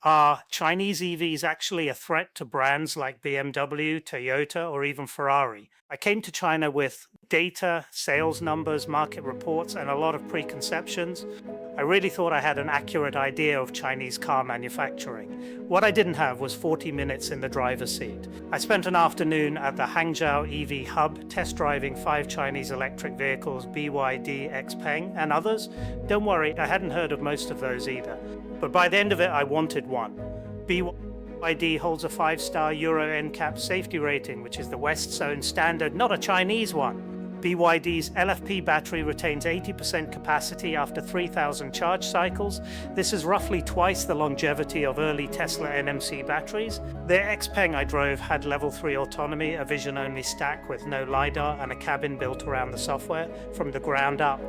Are Chinese EVs actually a threat to brands like BMW, Toyota, or even Ferrari? I came to China with data, sales numbers, market reports, and a lot of preconceptions. I really thought I had an accurate idea of Chinese car manufacturing. What I didn't have was 40 minutes in the driver's seat. I spent an afternoon at the Hangzhou EV hub test driving 5 Chinese electric vehicles, BYD, XPeng, and others. Don't worry, I hadn't heard of most of those either. But by the end of it, I wanted one. BYD holds a 5-star Euro NCAP safety rating, which is the West's own standard, not a Chinese one. BYD's LFP battery retains 80% capacity after 3,000 charge cycles. This is roughly twice the longevity of early Tesla NMC batteries. The XPeng I drove had level 3 autonomy, a vision-only stack with no LiDAR, and a cabin built around the software from the ground up.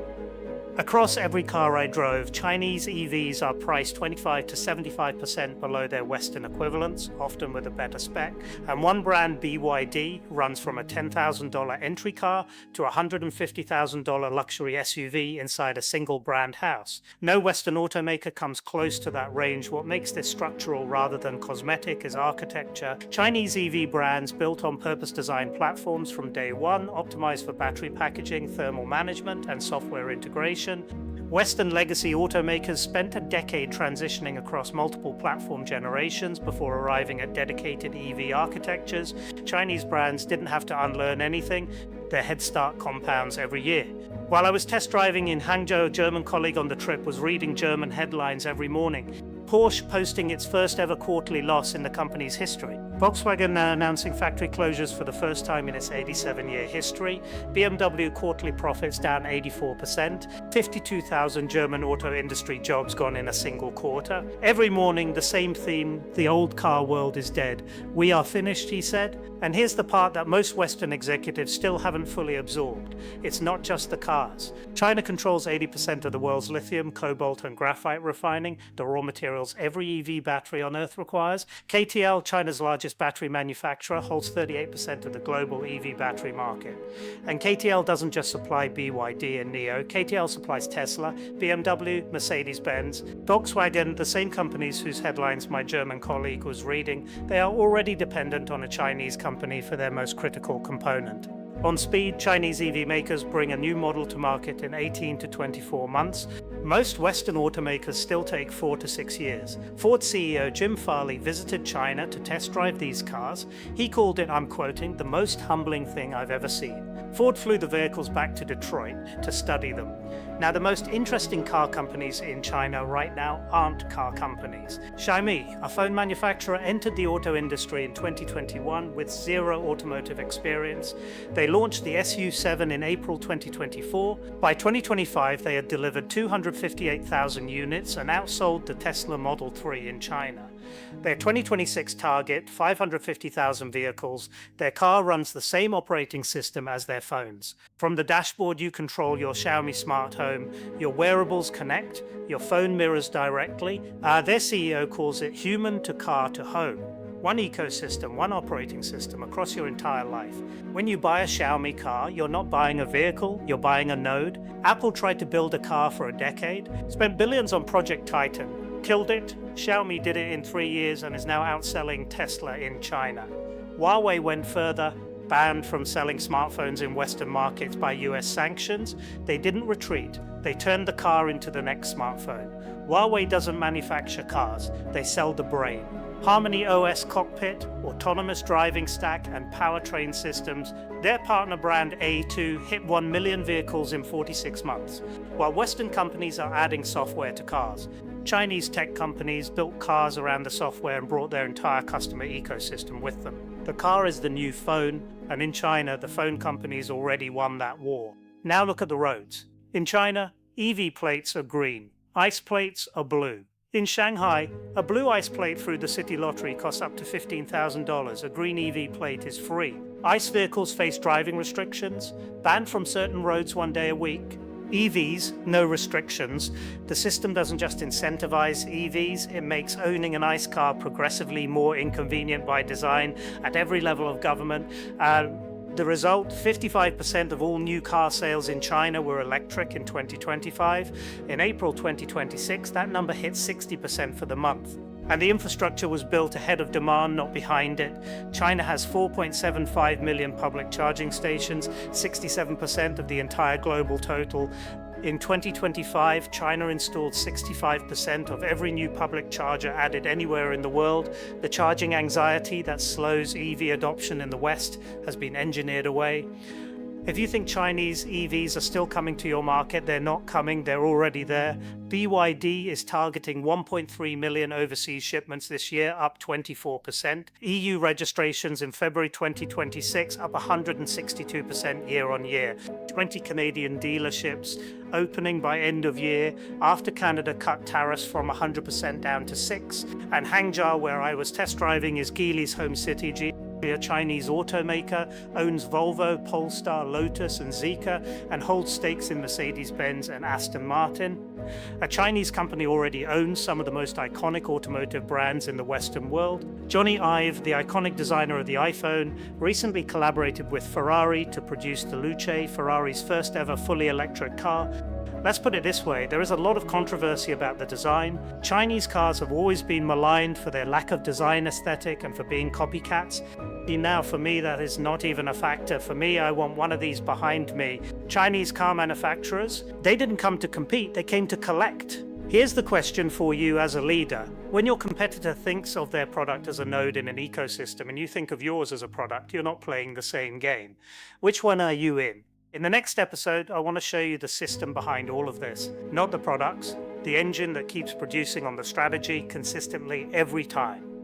Across every car I drove, Chinese EVs are priced 25 to 75% below their Western equivalents, often with a better spec, and one brand, BYD, runs from a $10,000 entry car to a $150,000 luxury SUV inside a single brand house. No Western automaker comes close to that range. What makes this structural rather than cosmetic is architecture. Chinese EV brands built on purpose-designed platforms from day one, optimized for battery packaging, thermal management, and software integration. Western legacy automakers spent a decade transitioning across multiple platform generations before arriving at dedicated EV architectures. Chinese brands didn't have to unlearn anything. Their head start compounds every year. While I was test driving in Hangzhou, a German colleague on the trip was reading German headlines every morning. Porsche posting its first ever quarterly loss in the company's history. Volkswagen now announcing factory closures for the first time in its 87-year history. BMW quarterly profits down 84%. 52,000 German auto industry jobs gone in a single quarter. Every morning, the same theme: the old car world is dead. We are finished, he said. And here's the part that most Western executives still haven't fully absorbed. It's not just the cars. China controls 80% of the world's lithium, cobalt, and graphite refining, the raw materials every EV battery on Earth requires. KTL, China's largest battery manufacturer, holds 38% of the global EV battery market. And KTL doesn't just supply BYD and NIO. KTL supplies Tesla, BMW, Mercedes-Benz, Volkswagen, the same companies whose headlines my German colleague was reading. They are already dependent on a Chinese company for their most critical component. On speed, Chinese EV makers bring a new model to market in 18 to 24 months. Most Western automakers still take 4 to 6 years. Ford CEO Jim Farley visited China to test drive these cars. He called it, I'm quoting, "the most humbling thing I've ever seen." Ford flew the vehicles back to Detroit to study them. Now, the most interesting car companies in China right now aren't car companies. Xiaomi, a phone manufacturer, entered the auto industry in 2021 with zero automotive experience. They launched the SU7 in April 2024. By 2025, they had delivered 258,000 units and outsold the Tesla Model 3 in China. Their 2026 target, 550,000 vehicles. Their car runs the same operating system as their phones. From the dashboard, you control your Xiaomi smart home. Your wearables connect. Your phone mirrors directly. Their CEO calls it human to car to home. One ecosystem, one operating system across your entire life. When you buy a Xiaomi car, you're not buying a vehicle, you're buying a node. Apple tried to build a car for a decade, spent billions on Project Titan, killed it. Xiaomi did it in 3 years and is now outselling Tesla in China. Huawei went further, banned from selling smartphones in Western markets by US sanctions. They didn't retreat. They turned the car into the next smartphone. Huawei doesn't manufacture cars, they sell the brain. Harmony OS cockpit, autonomous driving stack, and powertrain systems. Their partner brand A2 hit 1 million vehicles in 46 months. While Western companies are adding software to cars, Chinese tech companies built cars around the software and brought their entire customer ecosystem with them. The car is the new phone, and in China, the phone companies already won that war. Now look at the roads. In China, EV plates are green, ICE plates are blue. In Shanghai, a blue ICE plate through the city lottery costs up to $15,000. A green EV plate is free. ICE vehicles face driving restrictions, banned from certain roads 1 day a week. EVs, no restrictions. The system doesn't just incentivize EVs, it makes owning an ICE car progressively more inconvenient by design at every level of government. The result, 55% of all new car sales in China were electric in 2025. In April 2026, that number hit 60% for the month. And the infrastructure was built ahead of demand, not behind it. China has 4.75 million public charging stations, 67% of the entire global total. In 2025, China installed 65% of every new public charger added anywhere in the world. The charging anxiety that slows EV adoption in the West has been engineered away. If you think Chinese EVs are still coming to your market, they're not coming, they're already there. BYD is targeting 1.3 million overseas shipments this year, up 24%. EU registrations in February 2026, up 162% year on year. 20 Canadian dealerships opening by end of year after Canada cut tariffs from 100% down to 6%. And Hangzhou, where I was test driving, is Geely's home city. A Chinese automaker, owns Volvo, Polestar, Lotus and Zeekr, and holds stakes in Mercedes-Benz and Aston Martin. A Chinese company already owns some of the most iconic automotive brands in the Western world. Johnny Ive, the iconic designer of the iPhone, recently collaborated with Ferrari to produce the Luce, Ferrari's first ever fully electric car. Let's put it this way, there is a lot of controversy about the design. Chinese cars have always been maligned for their lack of design aesthetic and for being copycats. Now, for me, that is not even a factor. For me, I want one of these behind me. Chinese car manufacturers, they didn't come to compete, they came to collect. Here's the question for you as a leader. When your competitor thinks of their product as a node in an ecosystem and you think of yours as a product, you're not playing the same game. Which one are you in? In the next episode, I want to show you the system behind all of this, not the products, the engine that keeps producing on the strategy consistently every time.